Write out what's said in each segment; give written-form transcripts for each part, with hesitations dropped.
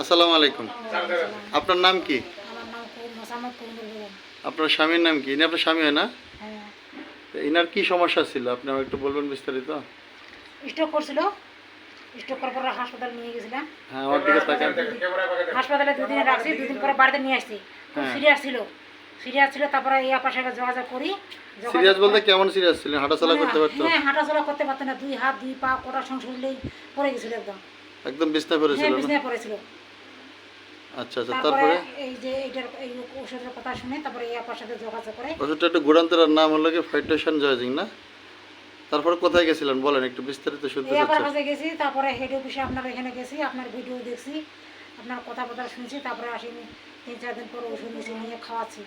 আসসালামু আলাইকুম। আপনার নাম কি? আমার নাম মোসাম্মদ কবিনুল বেগম। আপনার স্বামীর নাম কি? ইনি আপনার স্বামী হয় না? হ্যাঁ, তো ইনার কি সমস্যা ছিল আপনি আমাকে একটু বলবেন বিস্তারিত? স্ট্রোক করছিল। স্ট্রোক করার পর হাসপাতালে নিয়ে গেছিলাম। হ্যাঁ, আমার দিকে তাকান। হাসপাতালে 2 দিন রাখছি, 2 দিন পরে বাড়িতে নিয়ে আসছি। খুব হ্যাঁ। সিরিয়াস ছিল। সিরিয়াস ছিল, তারপরে এই আপার সাথে যোগাযোগ করি। সিরিয়াস বলতে কেমন সিরিয়াস ছিলেন? হাঁটাচলা করতে পারতো? হ্যাঁ, হাঁটাচলা করতে পারতো না। 2 হাত 2 পা কোটার সঙ্গে শুনলেই পড়ে গেছিল একদম। একদম বিছনায় হ্যাঁ, পড়েছিল না? বিছানায় পড়েছিল। আচ্ছা আচ্ছা, তারপরে তারপরে এই যে এইটার এই ওষুধের কথা শুনে তারপরে এই আপার সাথে যোগাযোগ করে। ওষুধটা একটু ঘুরান্তর নাম হলো কি ফাইটোশন জয়জিং না? তারপরে কোথায় গেছিলেন বলেন, একটু বিস্তারিত শুনতে এই আপার চাচ্ছি। কাছে গেছি, তারপরে হেড অফিসে আপনার এখানে গেছি, আপনার ভিডিও দেখছি, আপনার কথাবার্তা শুনছি, তারপরে আসিনি 3-4 দিন পর ওষুধ নিচে নিয়ে খাওয়াচ্ছি।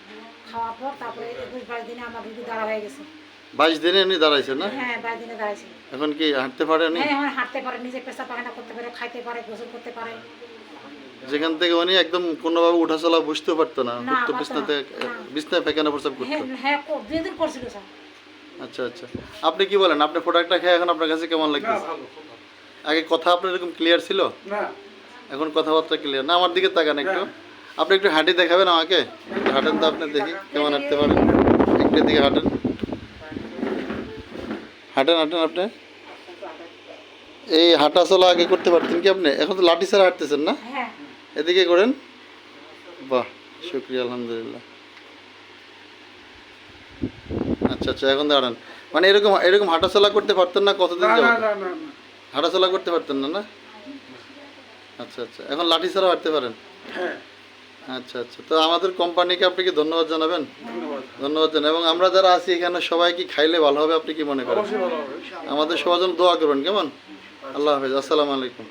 খাওয়ার পর তারপরে 21-22 দিনে আমার রুগী দাঁড়া হয়ে গেছে। 22 দিনে এমনি দাঁড়াইছেন না? হ্যাঁ, 22 দিনে দাঁড়াইছি। এখন কি হাঁটতে পারেনি? হ্যাঁ, এখন হাঁটতে পারে, নিজে পেশাব পায়খানা করতে পারে, খাইতে পারে, গোসল করতে পারে। যেখান থেকে উনি একদম কোনোভাবে উঠাচলা বুঝতেও পারতো না, না, তো পারতো বিছনাতে না। বিছনায় পায়খানা প্রস্রাব করতো। হ্যাঁ হ্যাঁ, 2 দিন করছিল স্যার। আচ্ছা আচ্ছা, আপনি কি বলেন, আপনি প্রোডাক্টটা খেয়ে এখন আপনার কাছে কেমন লাগতেছে? আগে কথা আপনার এরকম ক্লিয়ার ছিল, না, এখন কথাবার্তা ক্লিয়ার না? আমার দিকে তাকান একটু, আপনি একটু হাঁটি দেখাবেন আমাকে, একটু হাঁটেন তো আপনি, দেখি কেমন হাঁটতে পারেন। একটু দিকে হাঁটেন, হাঁটেন হাঁটেন আপনি। এই হাঁটা চলা আগে করতে পারতেন কি আপনি? এখন তো লাঠি ছাড়া হাঁটতেছেন না? হ্যাঁ, এদিকে করেন। বাহ, শুক্রিয়া, আলহামদুলিল্লাহ। আচ্ছা আচ্ছা, এখন দাঁড়ান। মানে এরকম এরকম হাঁটাচলা করতে পারতেন না কতদিন না, না, যাবত? না, না, না। হাঁটাচলা করতে পারতেন না না? আচ্ছা আচ্ছা, এখন লাঠি ছাড়াও হাঁটতে পারেন? হ্যাঁ, আচ্ছা আচ্ছা, তো আমাদের কোম্পানিকে আপনি কি ধন্যবাদ জানাবেন? ধন্যবাদ। ধন্যবাদ জানাবেন। এবং আমরা যারা আছি এখানে সবাই কি খাইলে ভালো হবে আপনি কি মনে করেন? অবশ্যই ভালো হবে। আমাদের সবার জন্য দোয়া করবেন, কেমন? আল্লাহ হাফেজ, আসসালামু আলাইকুম।